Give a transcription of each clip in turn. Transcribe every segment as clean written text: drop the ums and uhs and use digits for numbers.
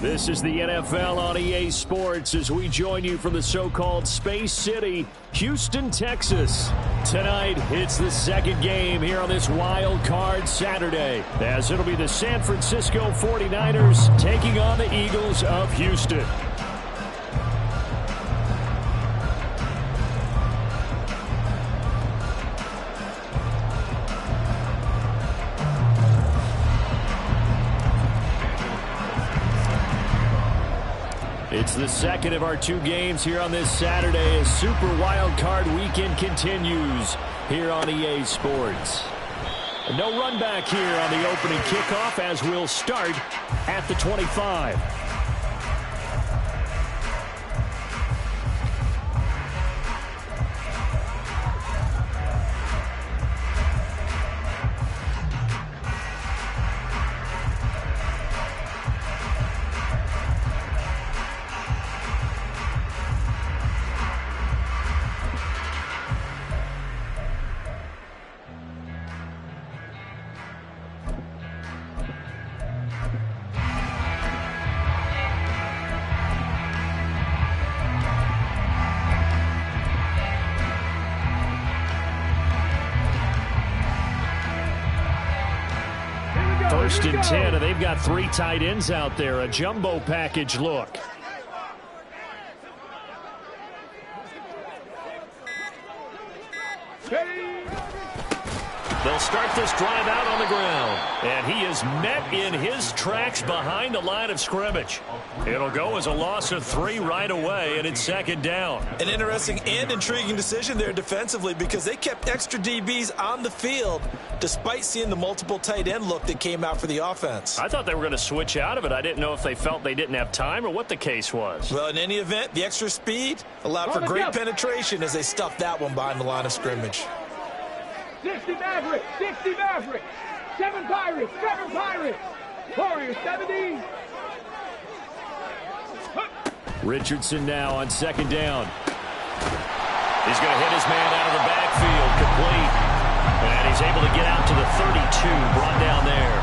This is the NFL on EA Sports as we join you from the so-called Space City, Houston, Texas. Tonight, it's the second game here on this Wild Card Saturday, as it'll be the San Francisco 49ers taking on the Eagles of Houston. It's the second of our two games here on this Saturday as Super Wild Card Weekend continues here on EA Sports. No run back here on the opening kickoff as we'll start at the 25. First and 10, and they've got three tight ends out there. A jumbo package look. They'll start this drive out on the ground. And he is met in his tracks behind the line of scrimmage. It'll go as a loss of 3 right away, and it's second down. An interesting and intriguing decision there defensively because they kept extra DBs on the field despite seeing the multiple tight end look that came out for the offense. I thought they were going to switch out of it. I didn't know if they felt they didn't have time or what the case was. Well, in any event, the extra speed allowed for great penetration as they stuffed that one behind the line of scrimmage. 60 Mavericks, 60 Mavericks, 7 Pirates, 7 Pirates, Warriors 70. Richardson now on second down. He's going to hit his man out of the backfield, complete. And he's able to get out to the 32, brought down there.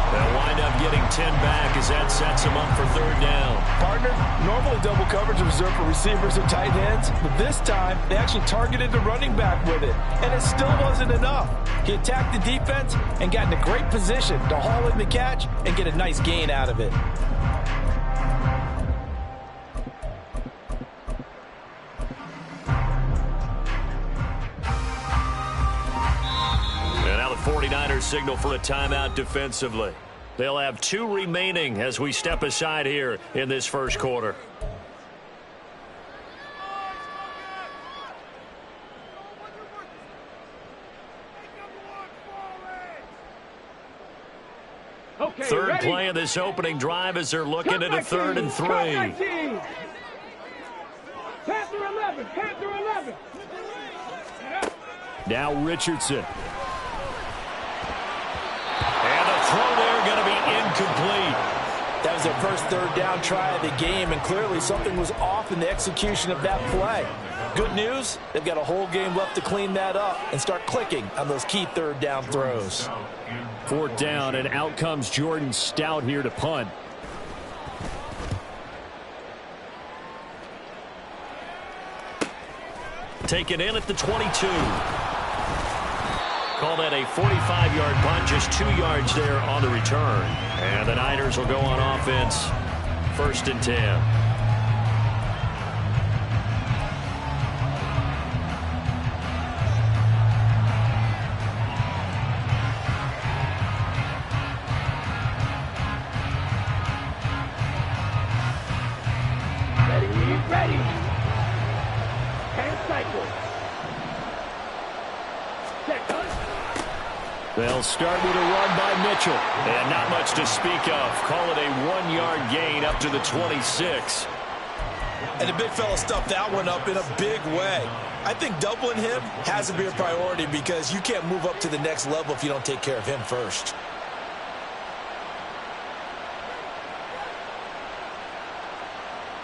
They'll wind up getting 10 back as that sets him up for third down. Partner, normally double coverage is reserved for receivers and tight ends, but this time they actually targeted the running back with it, and it still wasn't enough. He attacked the defense and got in a great position to haul in the catch and get a nice gain out of it. And now the 49ers signal for a timeout defensively. They'll have 2 remaining as we step aside here in this first quarter. Okay, Third ready? play of this opening drive as they're looking at a 3rd and 3. Panther 11, Panther 11. Now Richardson. And the throw there going to be incomplete. That was their first third down try of the game, and clearly something was off in the execution of that play. Good news, they've got a whole game left to clean that up and start clicking on those key third down throws. 4th down, and out comes Jordan Stout here to punt. Taken in at the 22. Call that a 45-yard punt, just 2 yards there on the return. And the Niners will go on offense, 1st and 10. Ready. 10 cycles. They'll start with a run by Mitchell. And not much to speak of. Call it a 1-yard gain up to the 26. And the big fella stuffed that one up in a big way. I think doubling him has to be a priority because you can't move up to the next level if you don't take care of him first.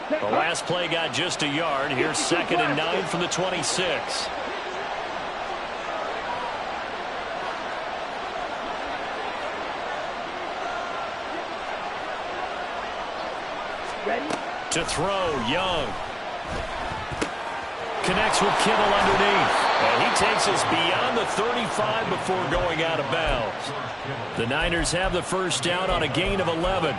The last play got just a yard. Here's 2nd and 9 from the 26. Ready? To throw, Young. Connects with Kittle underneath. And he takes us beyond the 35 before going out of bounds. The Niners have the first down on a gain of 11.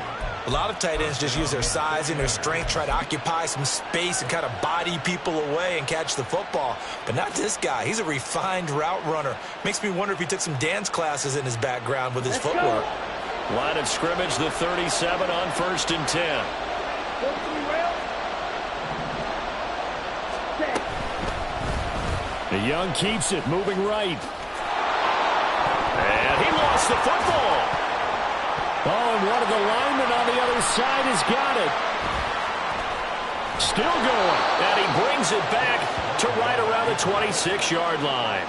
A lot of tight ends just use their size and their strength, try to occupy some space and kind of body people away and catch the football. But not this guy. He's a refined route runner. Makes me wonder if he took some dance classes in his background with his footwork. Line of scrimmage, the 37 on 1st and 10. The Young keeps it, moving right. And he lost the football. Oh, and one of the linemen on the other side has got it. Still going. And he brings it back to right around the 26-yard line.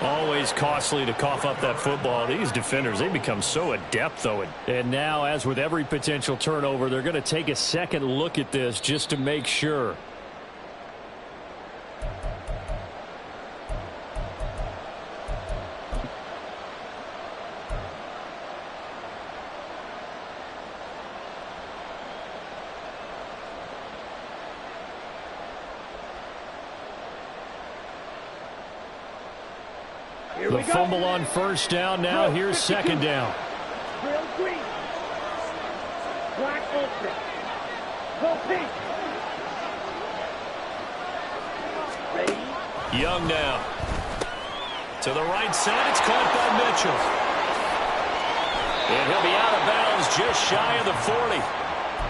Always costly to cough up that football. These defenders, they become so adept, though. And now, as with every potential turnover, they're going to take a second look at this just to make sure. The fumble on first down. Now here's second down. Real green. Black ultra. Go pink. Ready? Young now. To the right side. It's caught by Mitchell. And he'll be out of bounds just shy of the 40.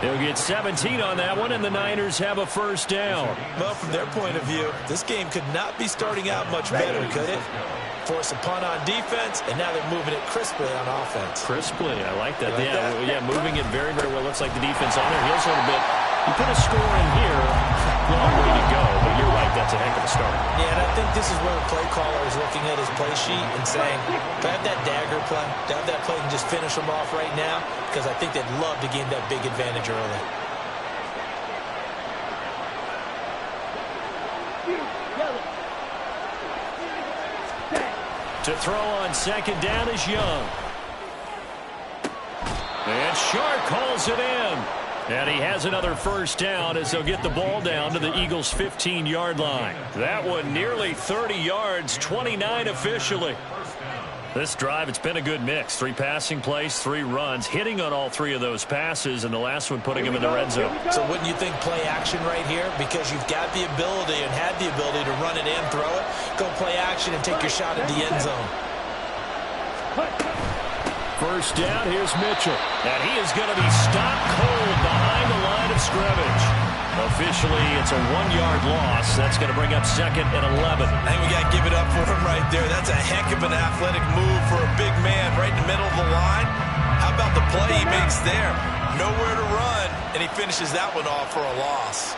He'll get 17 on that one, and the Niners have a first down. Well, from their point of view, this game could not be starting out much better, could it? Force a punt on defense, and now they're moving it crisply on offense. Crisply, I like that. Like that? Yeah, moving it very, very well. Looks like the defense on their heels a little bit. You put a score in here, long way to go, but you're right, that's a heck of a start. Yeah, and I think this is where the play caller is looking at his play sheet and saying, do I have that dagger play? Do I have that play and just finish them off right now? Because I think they'd love to gain that big advantage early. To throw on second down is Young. And Sharp calls it in. And he has another first down as they'll get the ball down to the Eagles' 15-yard line. That one nearly 30 yards, 29 officially. This drive, it's been a good mix. 3 passing plays, 3 runs, hitting on all 3 of those passes, and the last one putting him in the red zone. So wouldn't you think play action right here? Because you've got the ability and had the ability to run it and throw it. Go play action and take your shot at the end zone. First down, here's Mitchell. And he is going to be stopped cold behind the line of scrimmage. Officially, it's a 1-yard loss. That's going to bring up second and 11. I think we got to give it up for him right there. That's a heck of an athletic move for a big man right in the middle of the line. How about the play he makes there? Nowhere to run, and he finishes that one off for a loss.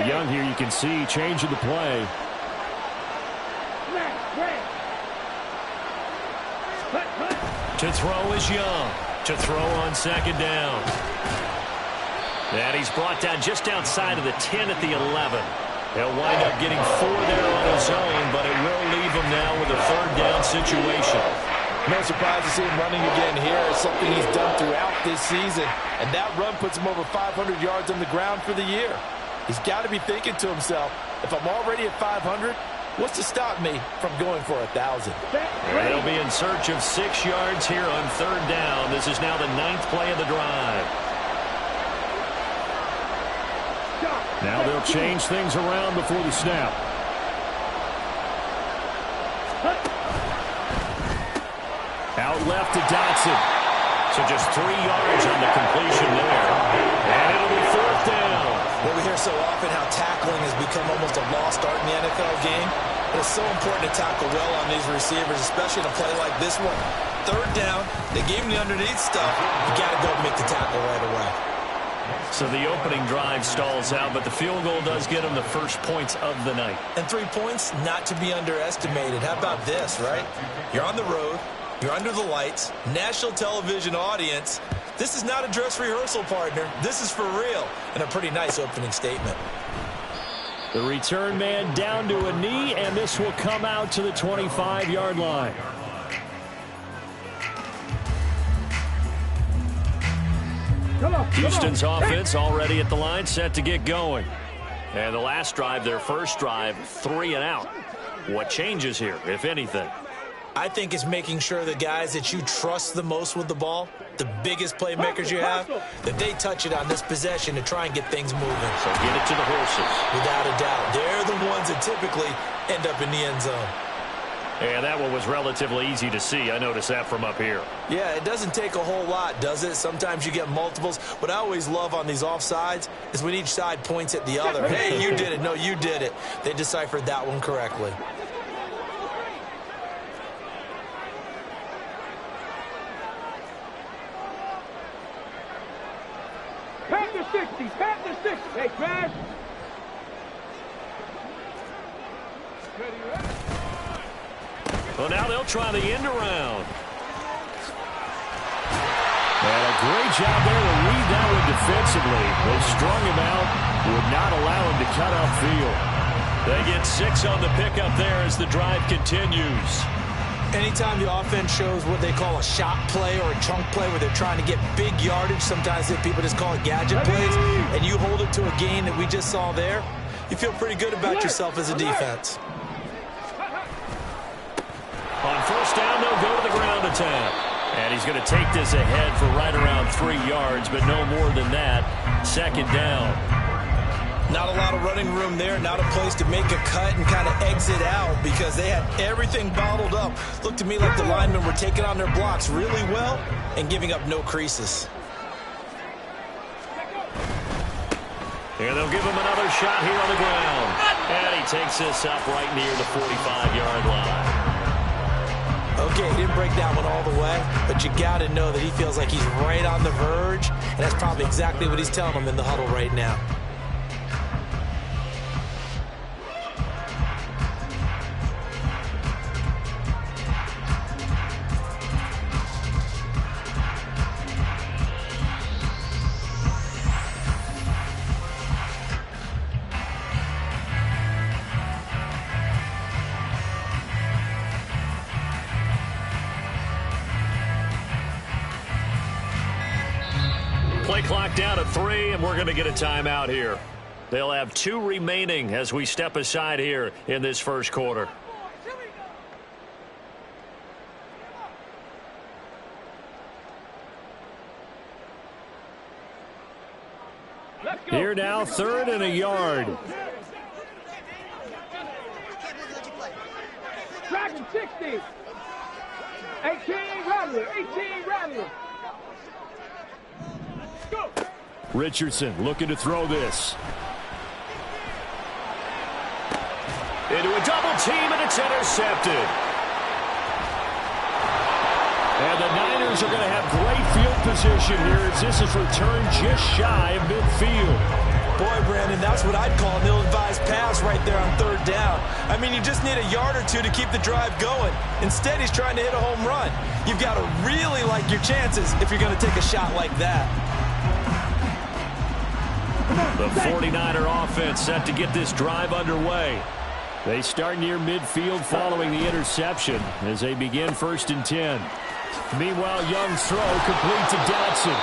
Young here, you can see, changing the play. To throw is Young. To throw on second down. And he's brought down just outside of the 10 at the 11. He'll wind up getting 4 there on his own, but it will leave him now with a third down situation. No surprise to see him running again here. It's something he's done throughout this season. And that run puts him over 500 yards on the ground for the year. He's got to be thinking to himself, if I'm already at 500, what's to stop me from going for 1,000? They'll be in search of 6 yards here on third down. This is now the 9th play of the drive. Now they'll change things around before the snap. Out left to Dotson. So just 3 yards on the completion there. And it'll be fourth down. Well, we hear so often how tackling has become almost a lost art in the NFL game. But it's so important to tackle well on these receivers, especially in a play like this one. Third down, they gave him the underneath stuff. You got to go and make the tackle right away. So the opening drive stalls out, but the field goal does get him the first points of the night. And 3 points, not to be underestimated. How about this, right? You're on the road. You're under the lights. National television audience. This is not a dress rehearsal, partner. This is for real. And a pretty nice opening statement. The return man down to a knee, and this will come out to the 25-yard line. Houston's offense already at the line, set to get going. And the last drive, their first drive, 3 and out. What changes here, if anything? I think it's making sure the guys that you trust the most with the ball, the biggest playmakers you have, that they touch it on this possession to try and get things moving. So get it to the horses. Without a doubt. They're the ones that typically end up in the end zone. And that one was relatively easy to see. I noticed that from up here. Yeah, it doesn't take a whole lot, does it? Sometimes you get multiples. What I always love on these offsides is when each side points at the other. Hey, you did it. No, you did it. They deciphered that one correctly. Panther 60, Panther 60. Hey, Crash. Well, now they'll try the end around. And a great job there to read that one defensively. They strung him out, would not allow him to cut upfield. They get 6 on the pickup there as the drive continues. Anytime the offense shows what they call a shot play or a chunk play where they're trying to get big yardage, sometimes people just call it gadget plays, and you hold it to a gain that we just saw there, you feel pretty good about yourself as a defense. On first down, they'll go to the ground attack. And he's going to take this ahead for right around 3 yards, but no more than that. Second down. Not a lot of running room there, not a place to make a cut and kind of exit out because they had everything bottled up. Looked to me like the linemen were taking on their blocks really well and giving up no creases. And they'll give him another shot here on the ground. And he takes this up right near the 45-yard line. Okay, he didn't break that one all the way, but you got to know that he feels like he's right on the verge, and that's probably exactly what he's telling them in the huddle right now. Play clock down to 3, and we're going to get a timeout here. They'll have 2 remaining as we step aside here in this first quarter. Here now, 3rd and a yard. Dragon 60. 18 Rattler, 18 Rattler. Go. Richardson looking to throw this. Into a double team, and it's intercepted. And the Niners are going to have great field position here as this is returned just shy of midfield. Boy, Brandon, that's what I'd call an ill-advised pass right there on 3rd down. I mean, you just need a yard or 2 to keep the drive going. Instead, he's trying to hit a home run. You've got to really like your chances if you're going to take a shot like that. The 49er offense set to get this drive underway. They start near midfield following the interception as they begin 1st and 10. Meanwhile, Young's throw complete to Dotson.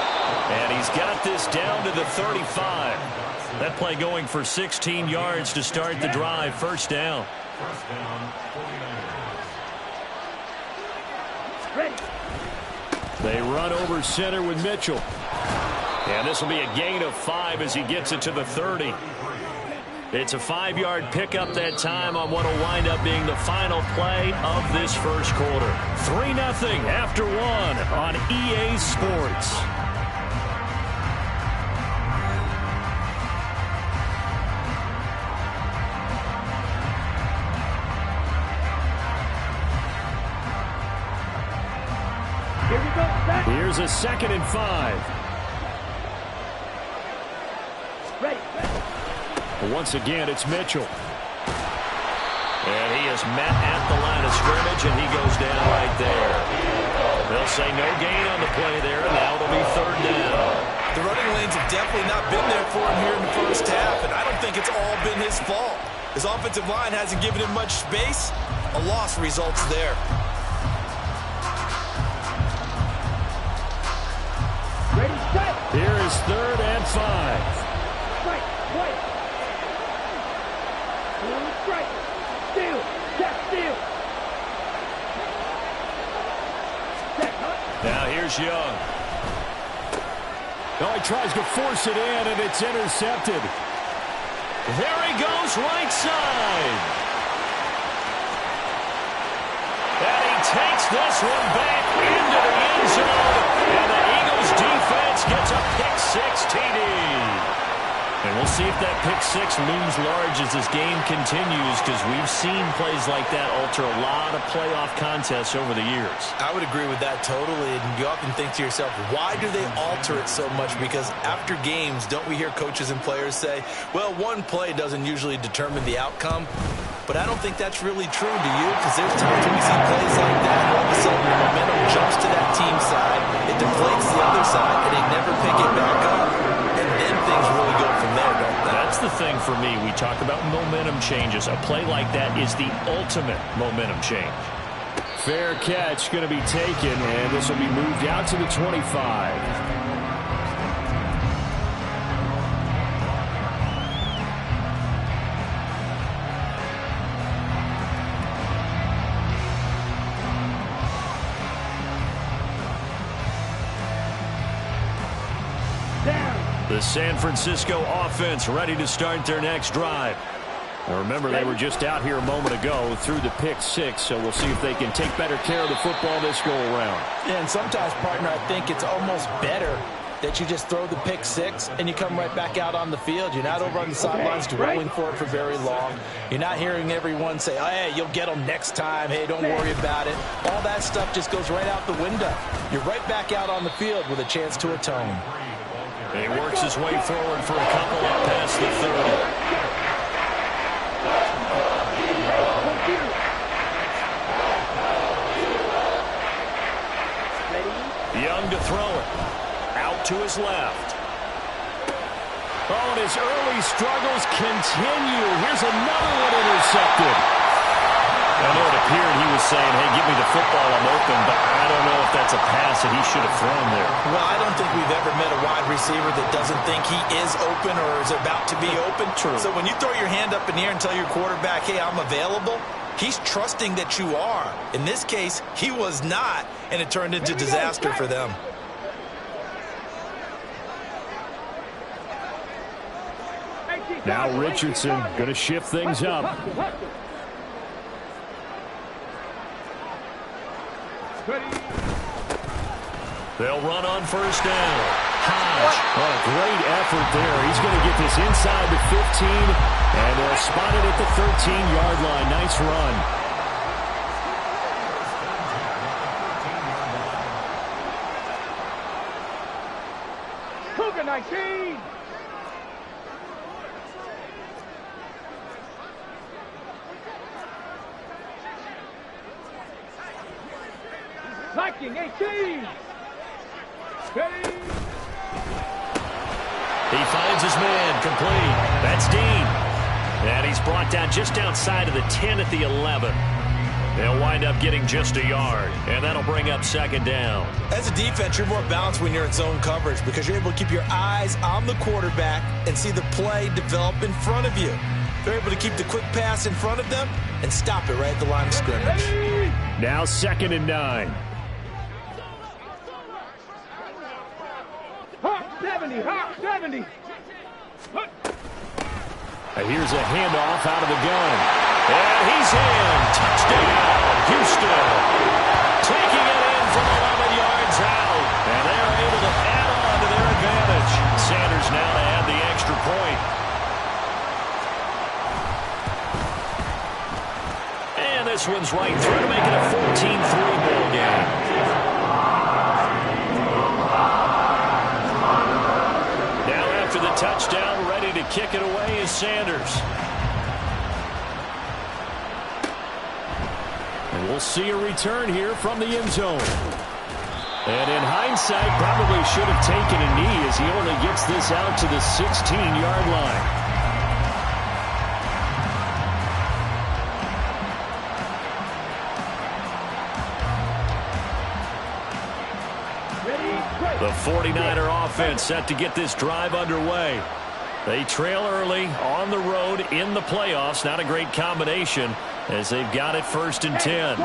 And he's got this down to the 35. That play going for 16 yards to start the drive. 1st down. They run over center with Mitchell. And this will be a gain of 5 as he gets it to the 30. It's a 5-yard pickup that time on what will wind up being the final play of this first quarter. 3-0 after 1 on EA Sports. Here we go. Here's a 2nd and 5. Ready. Once again, it's Mitchell. And he is met at the line of scrimmage, and he goes down right there. They'll say no gain on the play there, and now it'll be 3rd down. The running lanes have definitely not been there for him here in the first half, and I don't think it's all been his fault. His offensive line hasn't given him much space. A loss results there. Ready, set. Here is It's 3rd and 5. Strike, right. Strike. Steal. Check, steal. Check, huh? Now here's Young. Oh, he tries to force it in, and it's intercepted. There he goes, right side. And he takes this one back into the end zone. And the Eagles defense gets a pick-6 TD. And we'll see if that pick-6 looms large as this game continues, because we've seen plays like that alter a lot of playoff contests over the years. I would agree with that totally. And you often think to yourself, why do they alter it so much? Because after games, don't we hear coaches and players say, well, one play doesn't usually determine the outcome? But I don't think that's really true, do you? Because there's times when we see plays like that, and all of a sudden the momentum jumps to that team side, it deflates the other side, and they never pick it back up. And then things really go from there, don't they? That's the thing for me. We talk about momentum changes. A play like that is the ultimate momentum change. Fair catch going to be taken, and this will be moved out to the 25. The San Francisco offense ready to start their next drive. Now remember, they were just out here a moment ago through the pick-6, so we'll see if they can take better care of the football this go-around. Yeah, and sometimes, partner, I think it's almost better that you just throw the pick-6 and you come right back out on the field. You're not over on the sidelines dwelling for it for very long. You're not hearing everyone say, oh, hey, you'll get them next time. Hey, don't worry about it. All that stuff just goes right out the window. You're right back out on the field with a chance to atone. He works his way forward for a couple up past the 30. Young to throw it. Out to his left. Oh, and his early struggles continue. Here's another one intercepted. I know it appeared he was saying, hey, give me the football, I'm open, but I don't know if that's a pass that he should have thrown there. Well, I don't think we've ever met a wide receiver that doesn't think he is open or is about to be open. True. So when you throw your hand up in the air and tell your quarterback, hey, I'm available, he's trusting that you are. In this case, he was not, and it turned into disaster for them. Now Richardson going to shift things up. They'll run on first down. Hodge, what a great effort there. He's going to get this inside the 15, and they'll spot it at the 13-yard line. Nice run. Cougar 19. Viking 18. Ready. He finds his man, complete. That's Dean. And he's brought down just outside of the 10 at the 11. They'll wind up getting just a yard, and that'll bring up second down. As a defense, you're more balanced when you're in zone coverage because you're able to keep your eyes on the quarterback and see the play develop in front of you. They're able to keep the quick pass in front of them and stop it right at the line of scrimmage. Now 2nd and 9. Hawk 70. Hawk 70. Here's a handoff out of the gun. And he's in. Touchdown, Houston. Taking it in from 11 yards out. And they're able to add on to their advantage. Sanders now to add the extra point. And this one's right through to make it a 14-3 ball game. Now after the touchdown, ready to kick it away is Sanders. And we'll see a return here from the end zone. And in hindsight, probably should have taken a knee as he only gets this out to the 16-yard line. Ready. The 49er offense set to get this drive underway. They trail early on the road in the playoffs. Not a great combination as they've got it 1st and 10.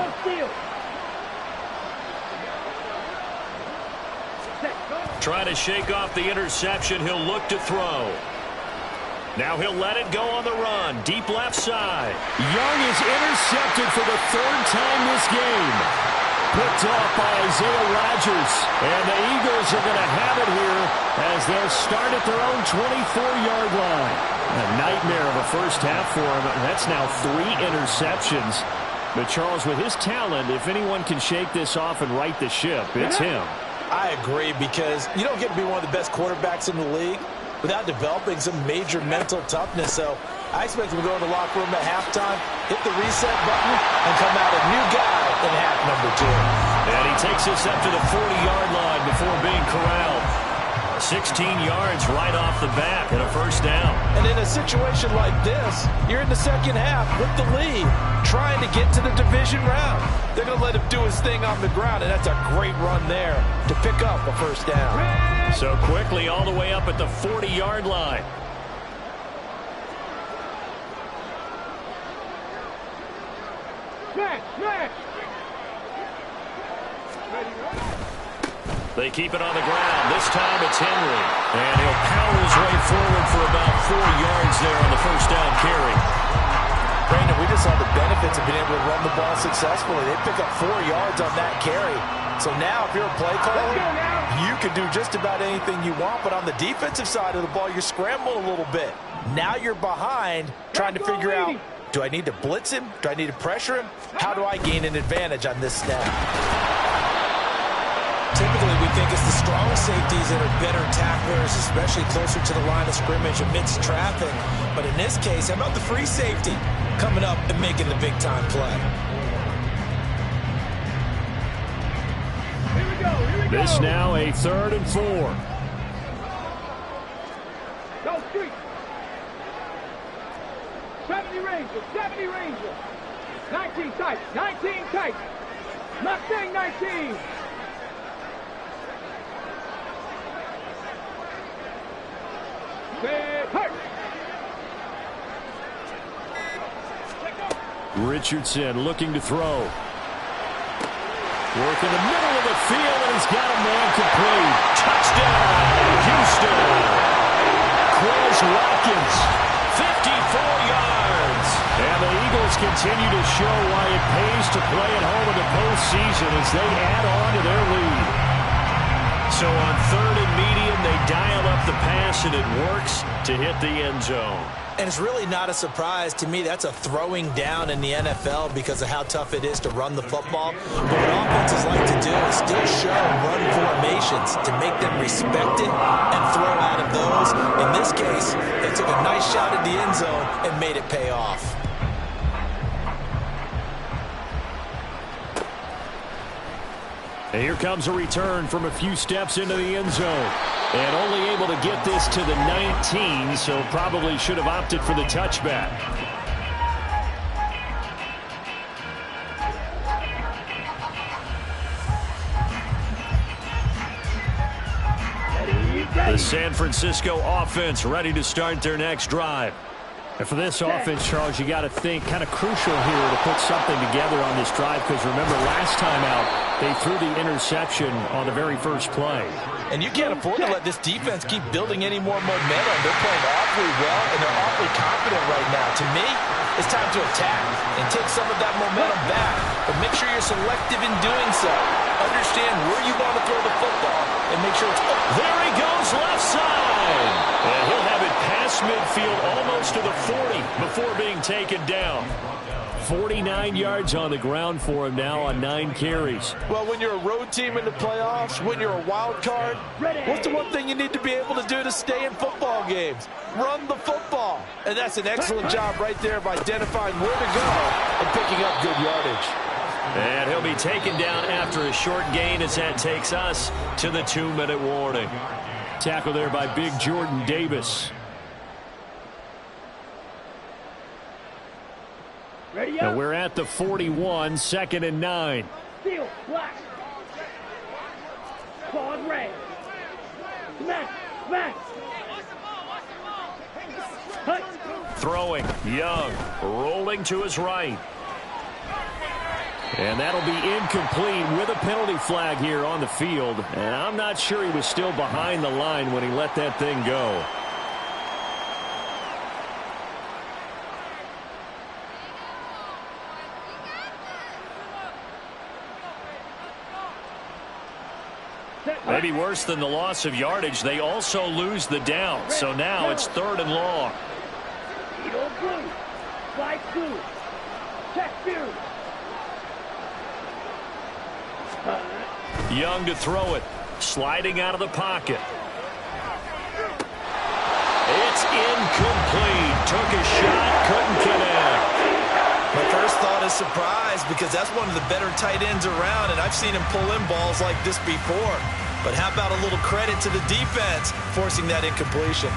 Trying to shake off the interception. He'll look to throw. Now he'll let it go on the run. Deep left side. Young is intercepted for the 3rd time this game. Picked off by Isaiah Rodgers. And the Eagles are going to have it here as they'll start at their own 24-yard line. A nightmare of a first half for him. That's now 3 interceptions. But Charles, with his talent, if anyone can shake this off and right the ship, it's him. I agree, because you don't get to be one of the best quarterbacks in the league without developing some major mental toughness. So I expect him to go in the locker room at halftime, hit the reset button, and come out a new guy in half number 2. And he takes us up to the 40-yard line before being corralled. 16 yards right off the bat and a 1st down. And in a situation like this, you're in the 2nd half with the lead, trying to get to the division round. They're going to let him do his thing on the ground, and that's a great run there to pick up a 1st down. So quickly all the way up at the 40-yard line. They keep it on the ground. This time it's Henry. And he'll power his way forward for about 4 yards there on the 1st down carry. Brandon, we just saw the benefits of being able to run the ball successfully. They pick up 4 yards on that carry. So now if you're a play caller, you can do just about anything you want. But on the defensive side of the ball, you're scrambling a little bit. Now you're behind trying to figure out, do I need to blitz him? Do I need to pressure him? How do I gain an advantage on this snap? Typically, we think it's the strong safeties that are better tacklers, especially closer to the line of scrimmage amidst traffic. But in this case, how about the free safety coming up and making the big-time play? Here we go. This now a 3rd and 4. Go street. 70 Rangers, 70 Rangers. 19 tight, 19 tight. Mustang 19. Richardson looking to throw. Work in the middle of the field, and he's got a man complete. Touchdown, Houston. Quez Watkins, 54 yards. And the Eagles continue to show why it pays to play at home in the postseason as they add on to their lead. So on 3rd and medium, they dial up the pass, and it works to hit the end zone. And it's really not a surprise to me. That's a throwing down in the NFL because of how tough it is to run the football. But what offenses like to do is still show run formations to make them respect it and throw out of those. In this case, they took a nice shot at the end zone and made it pay off. And here comes a return from a few steps into the end zone. And only able to get this to the 19, so probably should have opted for the touchback. The San Francisco offense ready to start their next drive. And for this offense, Charles, you got to think kind of crucial here to put something together on this drive, because remember last time out they threw the interception on the very first play. And you can't afford to let this defense keep building any more momentum. They're playing awfully well, and they're awfully confident right now. To me, it's time to attack and take some of that momentum back. But make sure you're selective in doing so. Understand where you want to throw the football and make sure it's open. There he goes, left side. And he'll have it past midfield almost to the 40 before being taken down. 49 yards on the ground for him now on 9 carries. Well, when you're a road team in the playoffs, when you're a wild card, what's the one thing you need to be able to do to stay in football games? Run the football. And that's an excellent job right there of identifying where to go and picking up good yardage. And he'll be taken down after a short gain as that takes us to the 2-minute warning. Tackle there by big Jordan Davis. Now we're at the 41, 2nd and 9. Claude Ray. Smash, smash. Hut. Throwing, Young, rolling to his right. And that'll be incomplete with a penalty flag here on the field. And I'm not sure he was still behind the line when he let that thing go. Maybe worse than the loss of yardage, they also lose the down. So now it's 3rd and long. Blue. Slide 2. Check Fury. Young to throw it. Sliding out of the pocket. It's incomplete. Took a shot. Couldn't connect. My first thought is surprise because that's one of the better tight ends around, and I've seen him pull in balls like this before. But how about a little credit to the defense forcing that incompletion?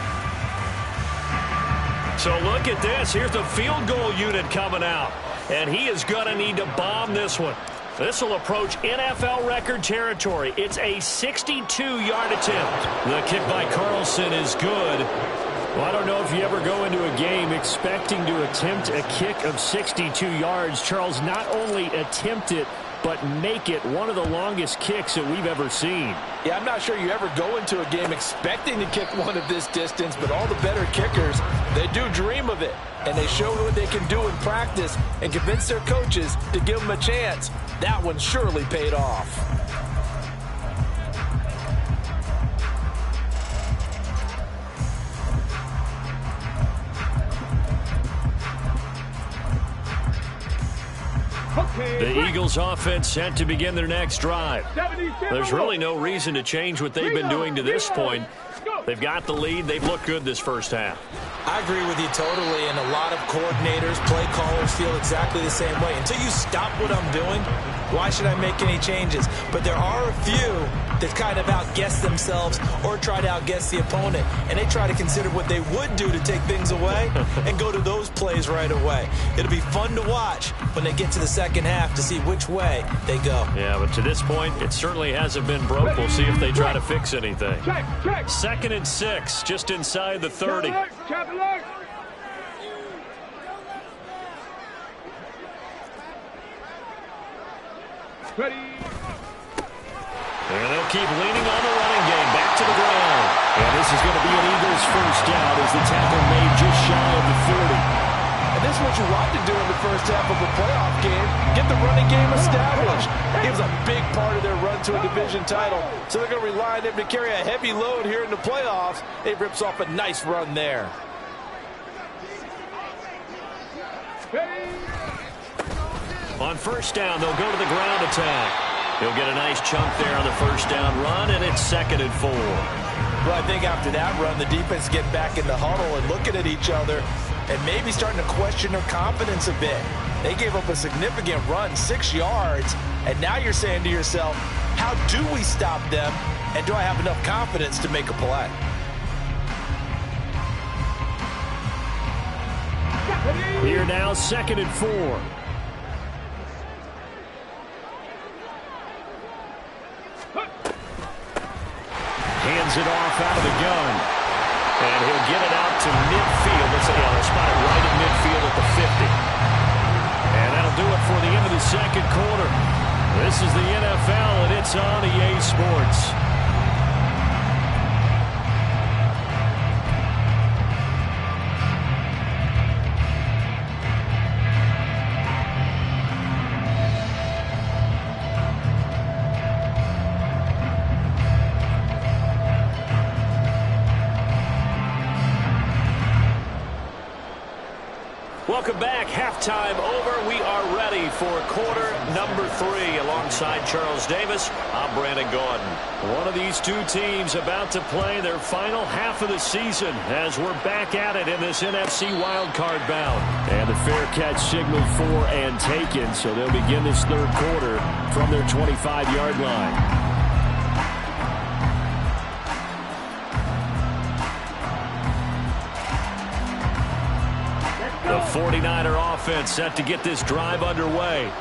So look at this. Here's the field goal unit coming out. And he is going to need to bomb this one. This will approach NFL record territory. It's a 62-yard attempt. The kick by Carlson is good. Well, I don't know if you ever go into a game expecting to attempt a kick of 62 yards. Charles, not only attempt it, but make it one of the longest kicks that we've ever seen. Yeah, I'm not sure you ever go into a game expecting to kick one of this distance, but all the better kickers, they do dream of it. And they show what they can do in practice and convince their coaches to give them a chance. That one surely paid off. The Eagles offense set to begin their next drive. There's really no reason to change what they've been doing to this point. They've got the lead. They've looked good this first half. I agree with you totally, and a lot of coordinators, play callers feel exactly the same way. Until you stop what I'm doing, why should I make any changes? But there are a few that kind of outguess themselves or try to outguess the opponent, and they try to consider what they would do to take things away and go to those plays right away. It'll be fun to watch when they get to the second half to see which way they go. Yeah, but to this point, it certainly hasn't been broke. We'll see if they try to fix anything. 2nd and 6, just inside the 30. Ready. And they'll keep leaning on the running game. Back to the ground. And this is going to be an Eagles first down as the tackle made just shy of the 40. And this is what you want to do in the first half of a playoff game. Get the running game established. It was a big part of their run to a division title. So they're going to rely on him to carry a heavy load here in the playoffs. It rips off a nice run there. On first down, they'll go to the ground attack. He'll get a nice chunk there on the first down run, and it's 2nd and 4. Well, I think after that run, the defense get back in the huddle and looking at each other and maybe starting to question their confidence a bit. They gave up a significant run, 6 yards, and now you're saying to yourself, how do we stop them, and do I have enough confidence to make a play? Here now, 2nd and 4. Hands it off out of the gun. And he'll get it out to midfield. Let's say they'll spot it right at midfield at the 50. And that'll do it for the end of the second quarter. This is the NFL, and it's on EA Sports. Welcome back. Halftime over. We are ready for quarter number 3. Alongside Charles Davis, I'm Brandon Gaudin. One of these two teams about to play their final half of the season as we're back at it in this NFC wildcard bout. And the fair catch signaled for and taken, so they'll begin this third quarter from their 25-yard line. The 49er offense set to get this drive underway.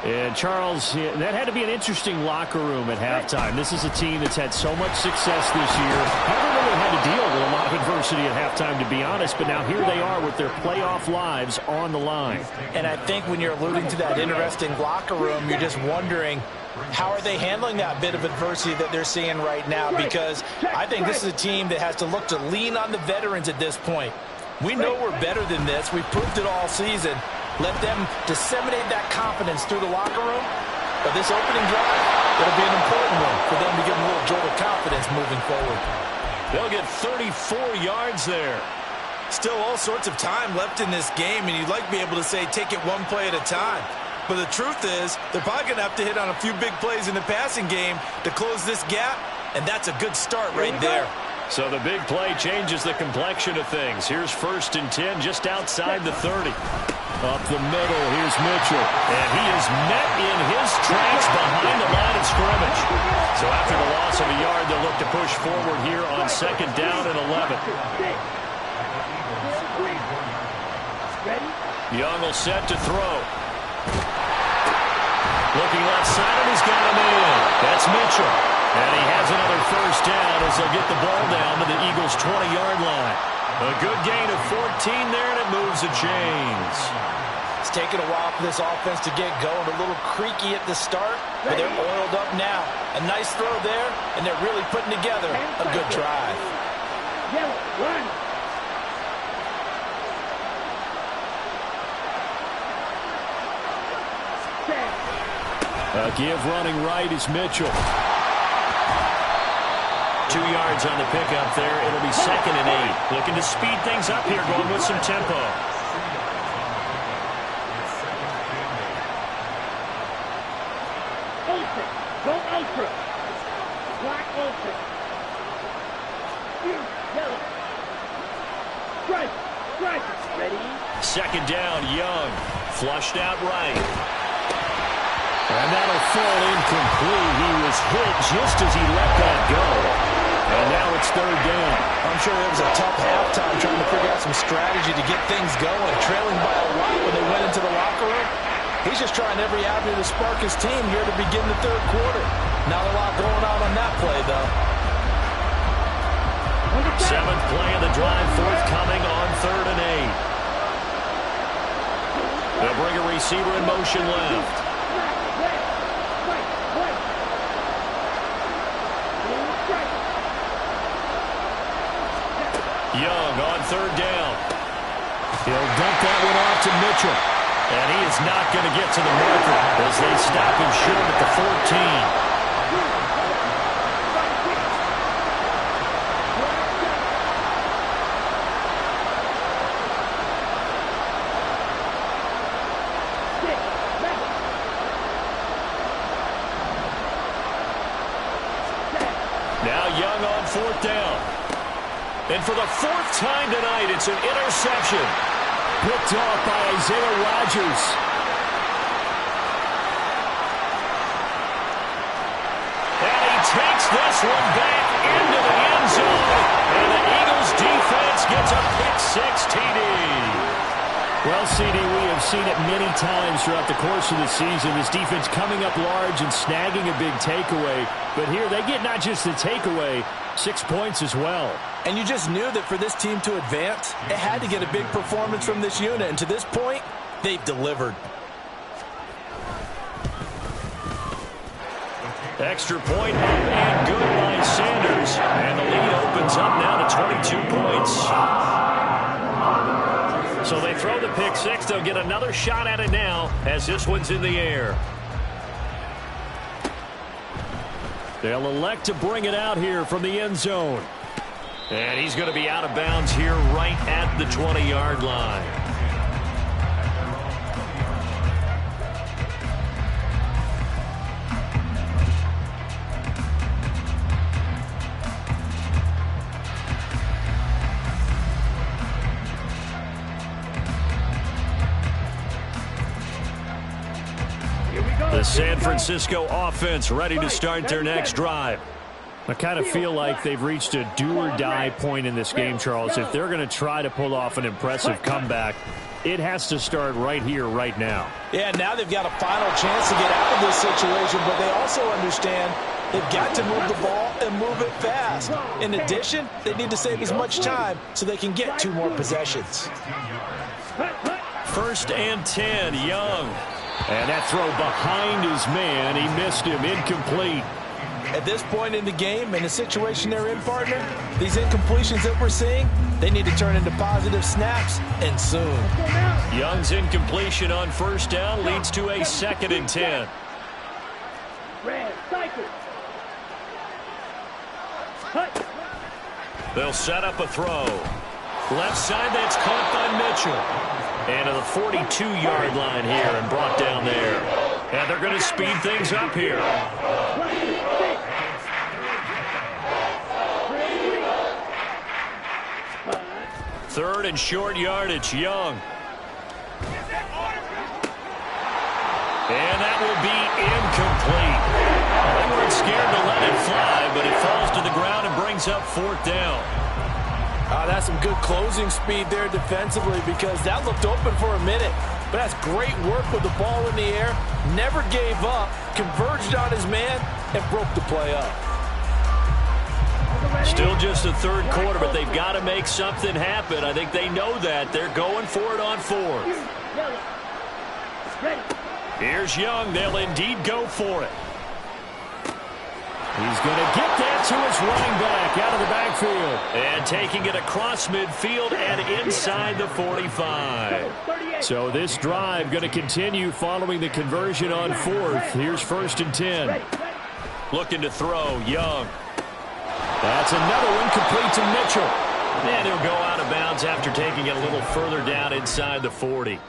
And, Charles, that had to be an interesting locker room at halftime. This is a team that's had so much success this year. Haven't really had to deal with a lot of adversity at halftime, to be honest, but now here they are with their playoff lives on the line. And I think when you're alluding to that interesting locker room, you're just wondering, how are they handling that bit of adversity that they're seeing right now? Because I think this is a team that has to look to lean on the veterans at this point. We know we're better than this. We've proved it all season. Let them disseminate that confidence through the locker room. But this opening drive, it'll be an important one for them to give them a little jolt of confidence moving forward. They'll get 34 yards there. Still all sorts of time left in this game, and you'd like to be able to say take it one play at a time. But the truth is, they're probably going to have to hit on a few big plays in the passing game to close this gap, and that's a good start right there. So the big play changes the complexion of things. Here's 1st and 10 just outside the 30. Up the middle, here's Mitchell. And he is met in his tracks behind the line of scrimmage. So after the loss of a yard, they'll look to push forward here on 2nd down and 11. Young will set to throw. Looking left side, and he's got him in. That's Mitchell. And he has another 1st down as they'll get the ball down to the Eagles' 20-yard line. A good gain of 14 there, and it moves the chains. It's taken a while for this offense to get going. A little creaky at the start, but they're oiled up now. A nice throw there, and they're really putting together a good drive. Give running right is Mitchell. 2 yards on the pickup there. It'll be 2nd and 8. Looking to speed things up here, going with some tempo. Ultra. Go ultra. Black ultra. Yellow. Strike. Strike. Ready? 2nd down, Young. Flushed out right. And that'll fall incomplete. He was hit just as he let that go. And now it's 3rd down. I'm sure it was a tough halftime trying to figure out some strategy to get things going, trailing by a lot when they went into the locker room. He's just trying every avenue to spark his team here to begin the 3rd quarter. Not a lot going on that play, though. 7th play of the drive, forthcoming on 3rd and 8. They'll bring a receiver in motion left. Young on 3rd down. He'll dump that one off to Mitchell. And he is not going to get to the marker as they stop him short at the 14. Now Young on 4th down. And for the 4th time tonight, it's an interception. Picked off by Isaiah Rodgers. And he takes this one back into the end zone. And the Eagles defense gets a pick-6 TD. Well, CD, we have seen it many times throughout the course of the season. This defense coming up large and snagging a big takeaway. But here they get not just the takeaway, 6 points as well. And you just knew that for this team to advance, it had to get a big performance from this unit. And to this point, they've delivered. Extra point up and good by Sanders. And the lead opens up now to 22 points. So they throw the pick-6. They'll get another shot at it now as this one's in the air. They'll elect to bring it out here from the end zone. And he's going to be out of bounds here right at the 20-yard line. The San Francisco offense ready to start their next drive. I kind of feel like they've reached a do-or-die point in this game, Charles. If they're going to try to pull off an impressive comeback, It has to start right here, right now. Yeah, now they've got a final chance to get out of this situation, but they also understand they've got to move the ball and move it fast. In addition, they need to save as much time so they can get 2 more possessions. 1st and 10, Young. And that throw behind his man. He missed him, incomplete. At this point in the game, in the situation they're in, partner, these incompletions that we're seeing, they need to turn into positive snaps, and soon. Young's incompletion on 1st down leads to a 2nd and 10. They'll set up a throw. Left side, that's caught by Mitchell. And to the 42-yard line here and brought down there. And they're going to speed things up here. 3rd and short yardage, Young. And that will be incomplete. They weren't scared to let it fly, but it falls to the ground and brings up 4th down. That's some good closing speed there defensively, because that looked open for a minute. But that's great work with the ball in the air. Never gave up, converged on his man, and broke the play up. Still just the 3rd quarter, but they've got to make something happen. I think they know that. They're going for it on 4th. Here's Young. They'll indeed go for it. He's going to get that to his running back out of the backfield. And taking it across midfield and inside the 45. So this drive going to continue following the conversion on 4th. Here's 1st and 10. Looking to throw, Young. That's another one complete to Mitchell. And he'll go out of bounds after taking it a little further down inside the 40.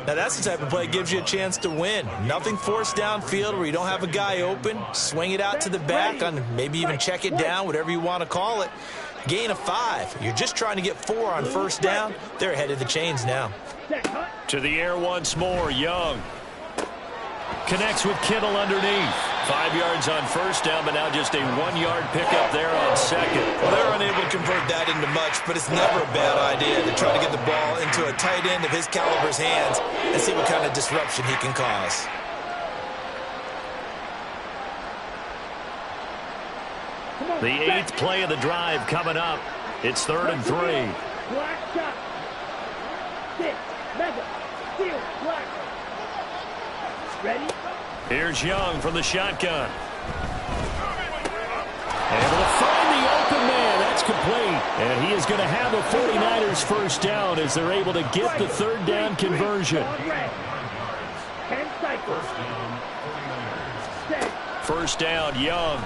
Now that's the type of play that gives you a chance to win. Nothing forced downfield where you don't have a guy open. Swing it out to the back, on maybe even check it down, whatever you want to call it. Gain of 5. You're just trying to get 4 on 1st down. They're ahead of the chains now. To the air once more, Young. Connects with Kittle underneath. 5 yards on 1st down, but now just a 1-yard pickup there on 2nd. Well, they're unable to convert that into much, but it's never a bad idea to try to get the ball into a tight end of his caliber's hands and see what kind of disruption he can cause. The 8th play of the drive coming up. It's 3rd and 3. Black shot. 6. Mega. Steal. Black. Ready? Here's Young from the shotgun. Able to find the open man. That's complete. And he is going to have the 49ers 1st down as they're able to get the 3rd down conversion. 1st down, Young.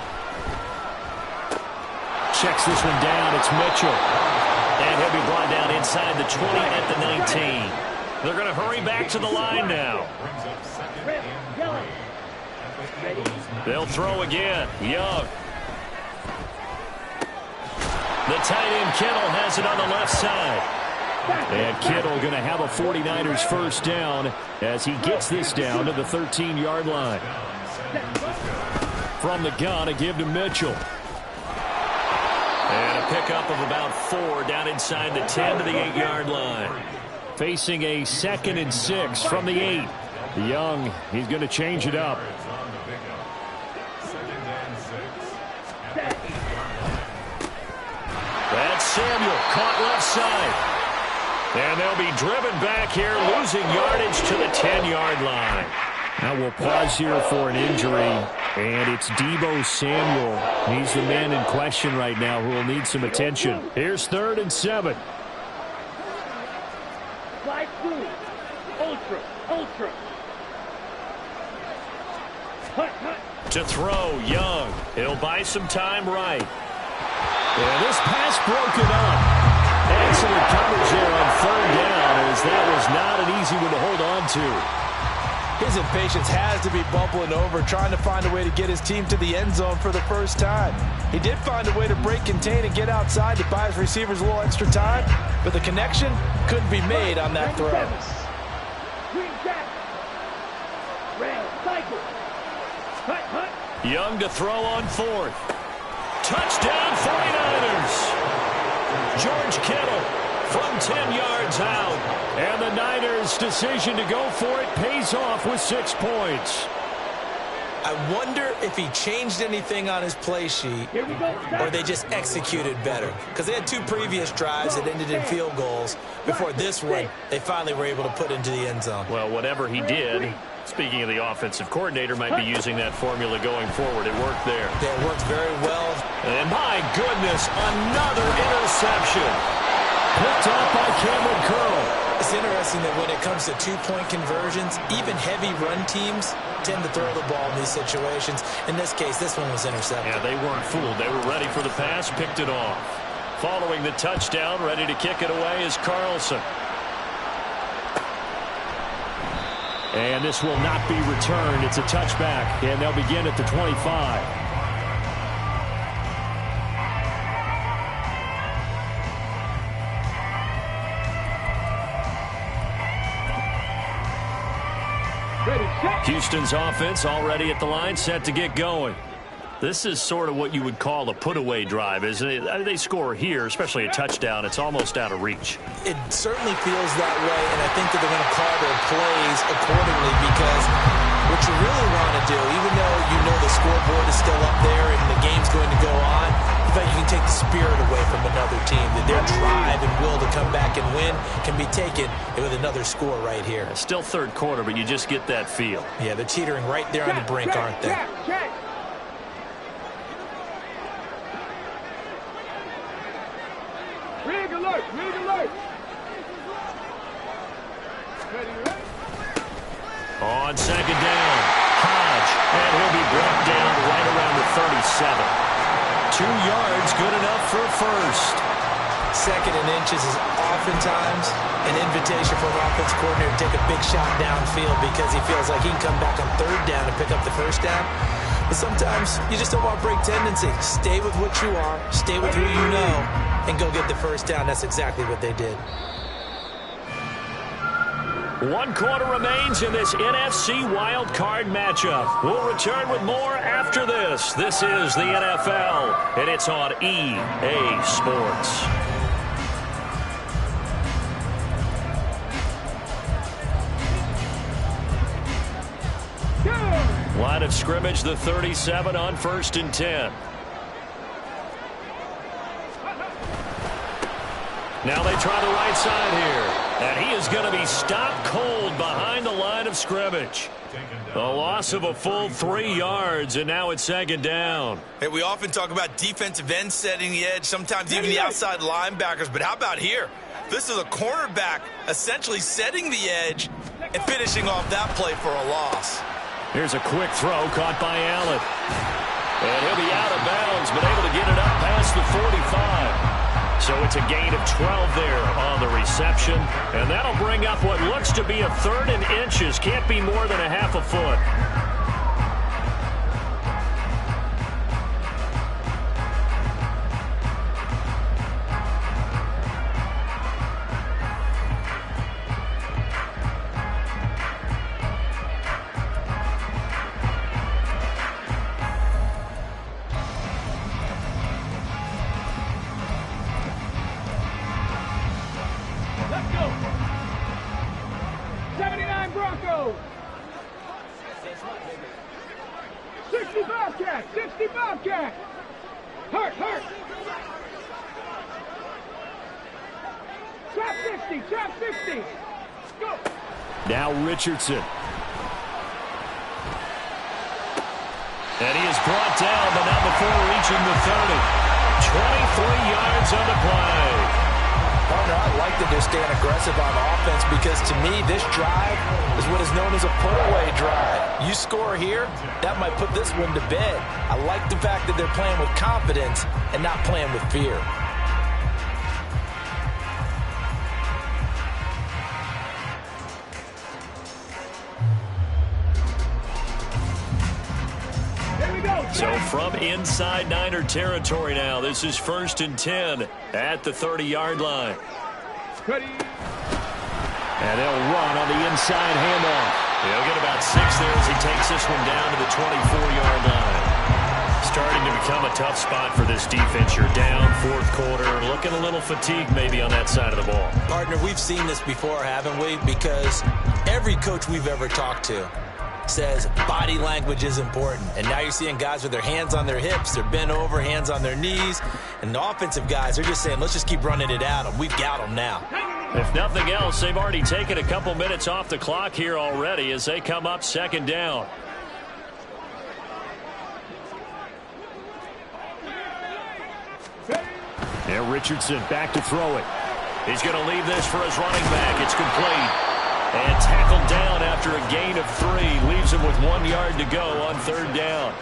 Checks this one down. It's Mitchell. And he'll be brought down inside the 20 at the 19. They're going to hurry back to the line now. They'll throw again. Young. The tight end Kittle has it on the left side. And Kittle going to have a 49ers 1st down as he gets this down to the 13-yard line. From the gun, a give to Mitchell. And a pickup of about 4 down inside the 10 to the 8-yard line. Facing a 2nd and 6 from the 8. Young, he's going to change it up. That's Samuel, caught left side. And they'll be driven back here, losing yardage to the 10-yard line. Now we'll pause here for an injury, and it's Deebo Samuel. He's the man in question right now who will need some attention. Here's 3rd and 7. Slide through. Ultra. To throw, Young. He'll buy some time right. And this pass broken up. Excellent coverage there on 3rd down, as that was not an easy one to hold on to. His impatience has to be bubbling over, trying to find a way to get his team to the end zone for the 1st time. He did find a way to break contain and get outside to buy his receivers a little extra time, but the connection couldn't be made on that throw. Young to throw on 4th. Touchdown 49ers. George Kittle, from 10 yards out. And the Niners' decision to go for it pays off with 6 points. I wonder if he changed anything on his play sheet or they just executed better. Because they had 2 previous drives that ended in field goals. Before this one, they finally were able to put into the end zone. Well, whatever he did, speaking of the offensive coordinator, might be using that formula going forward. It worked there. Yeah, it worked very well. And my goodness, another interception. Picked off by Cameron Curl. It's interesting that when it comes to 2-point conversions, even heavy run teams tend to throw the ball in these situations. In this case, this one was intercepted. Yeah, they weren't fooled. They were ready for the pass, picked it off. Following the touchdown, ready to kick it away is Carlson. And this will not be returned. It's a touchback, and they'll begin at the 25. Houston's offense already at the line, set to get going. This is sort of what you would call a put-away drive, isn't it? They score here, especially a touchdown. It's almost out of reach. It certainly feels that way, and I think that they're going to call their plays accordingly because what you really want to do, even though you know the scoreboard is still up there and the game's going to go on, in fact, you can take the spirit away from another team, that their drive and will to come back and win can be taken with another score right here. It's still third quarter, but you just get that feel. Yeah, they're teetering right there on the brink, aren't they? Rig alert! Rig alert! On second down, Hodge, and he'll be brought down right around the 37. 2 yards, good enough for a first. Second and inches is oftentimes an invitation for an offense coordinator to take a big shot downfield because he feels like he can come back on third down and pick up the first down. But sometimes you just don't want break tendency. Stay with what you are, stay with who you know, and go get the first down. That's exactly what they did. 1 quarter remains in this NFC wildcard matchup. We'll return with more after this. This is the NFL, and it's on EA Sports. Line of scrimmage, the 37 on 1st and 10. Now they try the right side here. And he is going to be stopped cold behind the line of scrimmage. The loss of a full 3 yards, and now it's second down. Hey, we often talk about defensive ends setting the edge, sometimes even the outside linebackers. But how about here? This is a cornerback essentially setting the edge and finishing off that play for a loss. Here's a quick throw caught by Allen. And he'll be out of bounds, but able to get it up past the 45. So it's a gain of 12 there on the reception. And that'll bring up what looks to be a 3rd and inches. Can't be more than a half a foot. Let's go. 79 Broncos. 60 Bobcats. 60 Bobcats. Hurt. Trap 50. Go. Now Richardson. And he is brought down, but not before reaching the 30. 23 yards on the play. Partner, I like that they're staying aggressive on offense because to me, this drive is what is known as a put-away drive. You score here, that might put this one to bed. I like the fact that they're playing with confidence and not playing with fear. So from inside Niner territory now, this is 1st and 10 at the 30-yard line. And they'll run on the inside handoff. He'll get about 6 there as he takes this one down to the 24-yard line. starting to become a tough spot for this defense. You're down fourth quarter, looking a little fatigued maybe on that side of the ball. Partner, we've seen this before, haven't we? Because every coach we've ever talked to says body language is important. And now you're seeing guys with their hands on their hips, they're bent over, hands on their knees. And the offensive guys are just saying, let's just keep running it at them. We've got them now. If nothing else, they've already taken a couple minutes off the clock here already as they come up second down. And Richardson back to throw it. He's going to leave this for his running back. It's complete. And tackled down after a gain of 3. Leaves him with 1 yard to go on third down.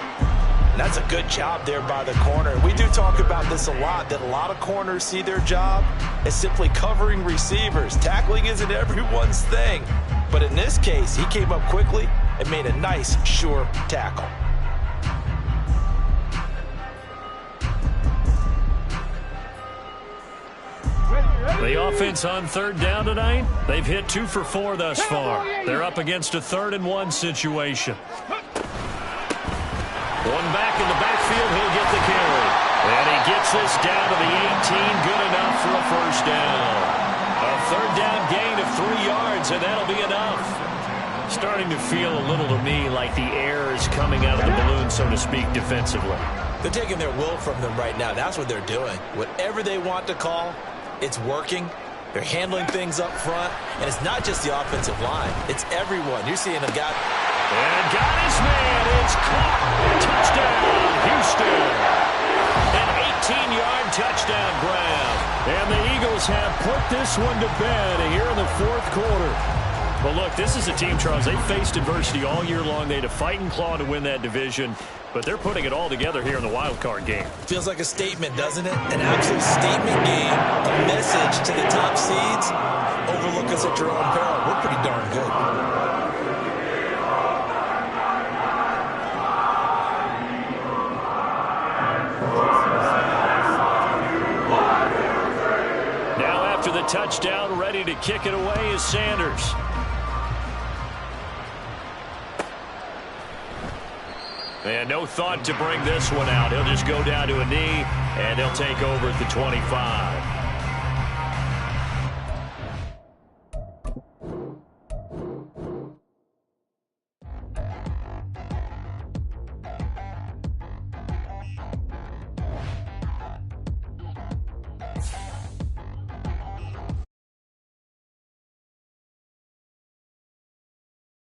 That's a good job there by the corner. We do talk about this a lot, that a lot of corners see their job as simply covering receivers. Tackling isn't everyone's thing. But in this case, he came up quickly and made a nice, sure tackle. The offense on third down tonight, they've hit 2 for 4 thus far. They're up against a 3rd and 1 situation. One back in the backfield, he'll get the carry. And he gets this down to the 18, good enough for a first down. A third down gain of 3 yards, and that'll be enough. Starting to feel a little to me like the air is coming out of the balloon, so to speak, defensively. They're taking their will from them right now. That's what they're doing. Whatever they want to call, it's working. They're handling things up front. And it's not just the offensive line. It's everyone. You're seeing them got... And got his man. It's caught. Touchdown, Houston. An 18-yard touchdown grab. And the Eagles have put this one to bed here in the fourth quarter. Well, look, this is a team, Charles, they faced adversity all year long. They had to fight and claw to win that division, but they're putting it all together here in the wild card game. Feels like a statement, doesn't it? An absolute statement game, a message to the top seeds. Overlook us at your own peril. We're pretty darn good. Now after the touchdown, ready to kick it away is Sanders. And no thought to bring this one out. He'll just go down to a knee, and he'll take over at the 25.